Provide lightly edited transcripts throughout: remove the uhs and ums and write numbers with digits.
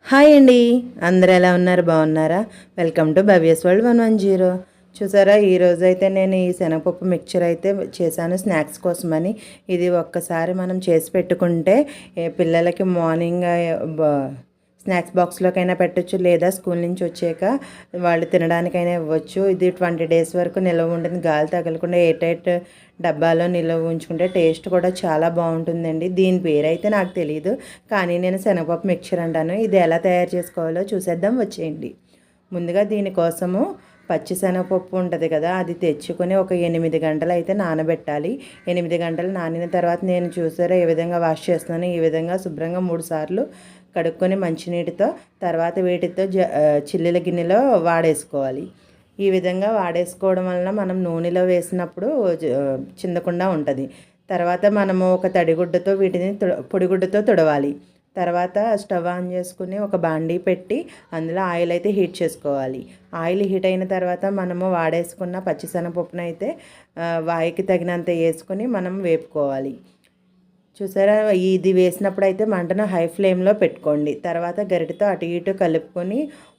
Hi అండి, అందరూ ఎలా ఉన్నారు? బాగున్నారా? Welcome to Bhavya's world 110. చూసారా, ఈరోజు అయితే నేను ఈ శనగపప్పు మిక్చర్ అయితే చేశాను స్నాక్స్ కోసమని. ఇది ఒక్కసారి మనం చేసి పెట్టుకుంటే పిల్లలకి మార్నింగ్ స్నాక్స్ బాక్స్లోకైనా పెట్టచ్చు, లేదా స్కూల్ నుంచి వచ్చాక వాళ్ళు తినడానికైనా ఇవ్వచ్చు. ఇది 20 డేస్ వరకు నిల్వ ఉంటుంది, గాలి తగలకుండా ఎయిర్ టైట్ డబ్బాలో నిల్వ ఉంచుకుంటే టేస్ట్ కూడా చాలా బాగుంటుందండి. దీని పేరు అయితే నాకు తెలియదు, కానీ నేను శనగపప్పు మిక్చర్ అంటాను. ఇది ఎలా తయారు చేసుకోవాలో చూసేద్దాం, వచ్చేయండి. ముందుగా దీనికోసము పచ్చిశనగపప్పు ఉంటుంది కదా, అది తెచ్చుకొని ఒక 8 గంటలు అయితే నానబెట్టాలి. 8 గంటలు నానిన తర్వాత నేను చూసారా ఏ విధంగా వాష్ చేస్తున్నాను. ఈ విధంగా శుభ్రంగా 3 సార్లు కడుక్కొని మంచినీటితో తర్వాత వీటితో చిల్లుల గిన్నెలో వాడేసుకోవాలి. ఈ విధంగా వాడేసుకోవడం వలన మనం నూనెలో వేసినప్పుడు చిందకుండా ఉంటుంది. తర్వాత మనము ఒక తడిగుడ్డతో వీటిని పొడిగుడ్డతో తుడవాలి. తర్వాత స్టవ్ ఆన్ చేసుకుని ఒక బాండీ పెట్టి అందులో ఆయిల్ అయితే హీట్ చేసుకోవాలి. ఆయిల్ హీట్ అయిన తర్వాత మనము వాడేసుకున్న పచ్చిశనగపప్పును అయితే వాయికి తగినంత వేసుకొని మనం వేపుకోవాలి. చూసారా, ఇది వేసినప్పుడు అయితే మంటను హై ఫ్లేమ్లో పెట్టుకోండి. తర్వాత గరిటెతో అటు ఇటు కలుపుకొని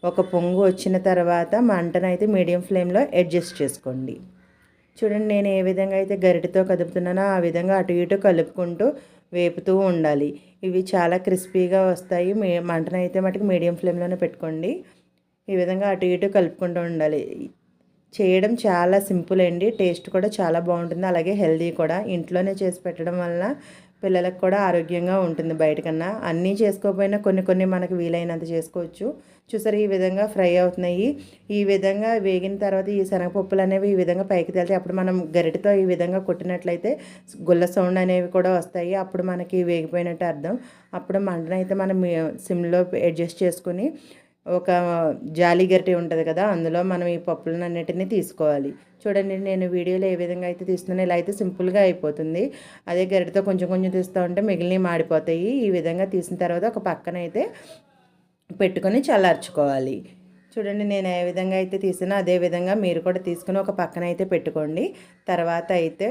ఒక పొంగు వచ్చిన తర్వాత మంటను అయితే మీడియం ఫ్లేమ్లో అడ్జస్ట్ చేసుకోండి. చూడండి, నేను ఏ విధంగా అయితే గరిటెతో కదుపుతున్నానో ఆ విధంగా అటు ఇటు కలుపుకుంటూ వేపుతూ ఉండాలి. ఇవి చాలా క్రిస్పీగా వస్తాయి. మంటను అయితే మటుకు మీడియం ఫ్లేమ్లోనే పెట్టుకోండి. ఈ విధంగా అటు ఇటు కలుపుకుంటూ ఉండాలి. చేయడం చాలా సింపుల్ అండి, టేస్ట్ కూడా చాలా బాగుంటుంది, అలాగే హెల్దీ కూడా. ఇంట్లోనే చేసి పెట్టడం వల్ల పిల్లలకు కూడా ఆరోగ్యంగా ఉంటుంది. బయటకన్నా అన్నీ చేసుకోకపోయినా కొన్ని మనకు వీలైనంత చేసుకోవచ్చు. చూసారు, ఈ విధంగా ఫ్రై అవుతున్నాయి. ఈ విధంగా వేగిన తర్వాత ఈ శనగపప్పులు అనేవి ఈ విధంగా పైకి తేలితే అప్పుడు మనం గరిటెతో ఈ విధంగా కొట్టినట్లయితే గుల్ల సౌండ్ అనేవి కూడా వస్తాయి. అప్పుడు మనకి వేగిపోయినట్టు అర్థం. అప్పుడు మంటనైతే మనం సిమ్లో అడ్జస్ట్ చేసుకుని ఒక జాలి గరిటె ఉంటుంది కదా, అందులో మనం ఈ పప్పులన్నిటిని తీసుకోవాలి. చూడండి, నేను వీడియోలో ఏ విధంగా అయితే తీస్తున్నానో ఇలా అయితే సింపుల్గా అయిపోతుంది. అదే గరిటెతో కొంచెం కొంచెం తీస్తూ ఉంటే మిగిలినవి మాడిపోతాయి. ఈ విధంగా తీసిన తర్వాత ఒక పక్కన అయితే పెట్టుకొని చల్లార్చుకోవాలి. చూడండి, నేను ఏ విధంగా అయితే తీసినా అదే విధంగా మీరు కూడా తీసుకుని ఒక పక్కన అయితే పెట్టుకోండి. తర్వాత అయితే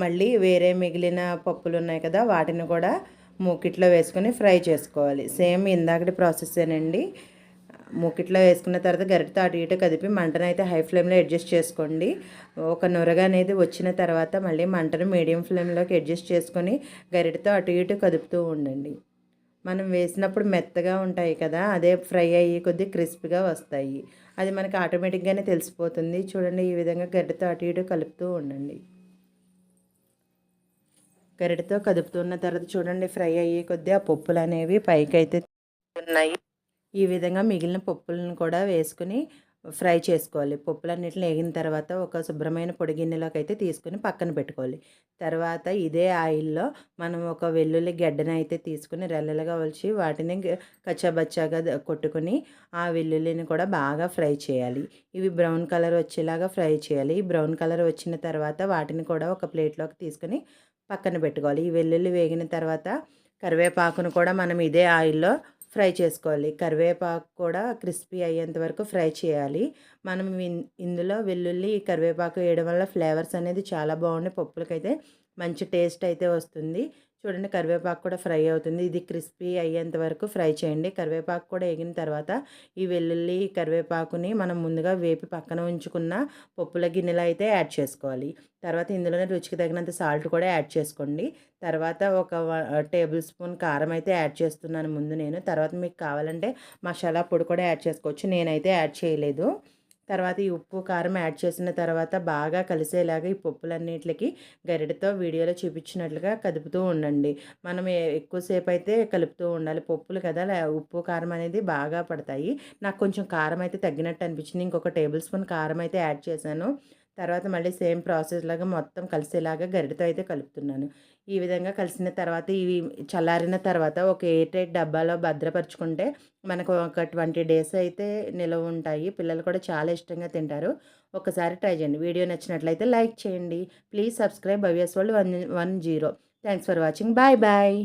మళ్ళీ వేరే మిగిలిన పప్పులు ఉన్నాయి కదా, వాటిని కూడా మూకిట్లో వేసుకొని ఫ్రై చేసుకోవాలి. సేమ్ ఇందాకటి ప్రాసెసేనండి. మూకిట్లో వేసుకున్న తర్వాత గరిటెతో అటు ఇటు కదిపి మంటను అయితే హై ఫ్లేమ్లో అడ్జస్ట్ చేసుకోండి. ఒక నురగ అనేది వచ్చిన తర్వాత మళ్ళీ మంటను మీడియం ఫ్లేమ్లోకి అడ్జస్ట్ చేసుకొని గరిటెతో అటు ఇటు కదుపుతూ ఉండండి. మనం వేసినప్పుడు మెత్తగా ఉంటాయి కదా, అదే ఫ్రై అయ్యి కొద్దిగా క్రిస్పీగా వస్తాయి. అది మనకి ఆటోమేటిక్గానే తెలిసిపోతుంది. చూడండి, ఈ విధంగా గరిటెతో అటు ఇటు కలుపుతూ ఉండండి. గరిటెతో కదుపుతున్న తర్వాత చూడండి, ఫ్రై అయ్యే కొద్దీ ఆ పప్పులు అనేవి పైకి అయితే ఉన్నాయి. ఈ విధంగా మిగిలిన పప్పులను కూడా వేసుకుని ఫ్రై చేసుకోవాలి. పప్పులన్నిటిని వేగిన తర్వాత ఒక శుభ్రమైన పొడి గిన్నెలోకి అయితే తీసుకుని పక్కన పెట్టుకోవాలి. తర్వాత ఇదే ఆయిల్లో మనం ఒక వెల్లుల్లి గడ్డను అయితే తీసుకుని రెల్లలుగా ఒలిచి వాటిని కచ్చాబచ్చాగా కొట్టుకుని ఆ వెల్లుల్లిని కూడా బాగా ఫ్రై చేయాలి. ఇవి బ్రౌన్ కలర్ వచ్చేలాగా ఫ్రై చేయాలి. బ్రౌన్ కలర్ వచ్చిన తర్వాత వాటిని కూడా ఒక ప్లేట్లోకి తీసుకుని పక్కన పెట్టుకోవాలి. ఈ వెల్లుల్లి వేగిన తర్వాత కరివేపాకును కూడా మనం ఇదే ఆయిల్లో ఫ్రై చేసుకోవాలి. కరివేపాకు కూడా క్రిస్పీ అయ్యేంత వరకు ఫ్రై చేయాలి. మనం ఇందులో వెల్లుల్లి కరివేపాకు వేయడం వల్ల ఫ్లేవర్స్ అనేది చాలా బాగుండి పప్పులకైతే మంచి టేస్ట్ అయితే వస్తుంది. చూడండి, కరివేపాకు కూడా ఫ్రై అవుతుంది. ఇది క్రిస్పీ అయ్యేంత వరకు ఫ్రై చేయండి. కరివేపాకు కూడా వేగిన తర్వాత ఈ వెల్లుల్లి కరివేపాకుని మనం ముందుగా వేపి పక్కన ఉంచుకున్న పప్పుల గిన్నెలో అయితే యాడ్ చేసుకోవాలి. తర్వాత ఇందులోనే రుచికి తగినంత సాల్ట్ కూడా యాడ్ చేసుకోండి. తర్వాత ఒక టేబుల్ స్పూన్ కారం అయితే యాడ్ చేస్తున్నాను ముందు నేను. తర్వాత మీకు కావాలంటే మసాలా పొడి కూడా యాడ్ చేసుకోవచ్చు, నేనైతే యాడ్ చేయలేదు. తర్వాత ఈ ఉప్పు కారం యాడ్ చేసిన తర్వాత బాగా కలిసేలాగా ఈ పప్పులన్నిటికి గరిటెతో వీడియోలో చూపించినట్లుగా కదుపుతూ ఉండండి. మనం ఎక్కువసేపు అయితే కలుపుతూ ఉండాలి. పప్పులు కదా, ఉప్పు కారం అనేది బాగా పడతాయి. నాకు కొంచెం కారం అయితే తగ్గినట్టు అనిపించింది. ఇంకొక టేబుల్ స్పూన్ కారం అయితే యాడ్ చేశాను. తర్వాత మళ్ళీ సేమ్ ప్రాసెస్ లాగా మొత్తం కలిసేలాగా గరిటెతో అయితే కలుపుతున్నాను. ఈ విధంగా కలిసిన తర్వాత ఇవి చల్లారిన తర్వాత ఒక ఎయిర్ టైట్ డబ్బాలో భద్రపరుచుకుంటే మనకు ఒక 20 డేస్ అయితే నిలవ ఉంటాయి. పిల్లలు కూడా చాలా ఇష్టంగా తింటారు. ఒకసారి ట్రై చేయండి. వీడియో నచ్చినట్లయితే లైక్ చేయండి. Please subscribe Bhavyas world 110. Thanks for watching. Bye bye.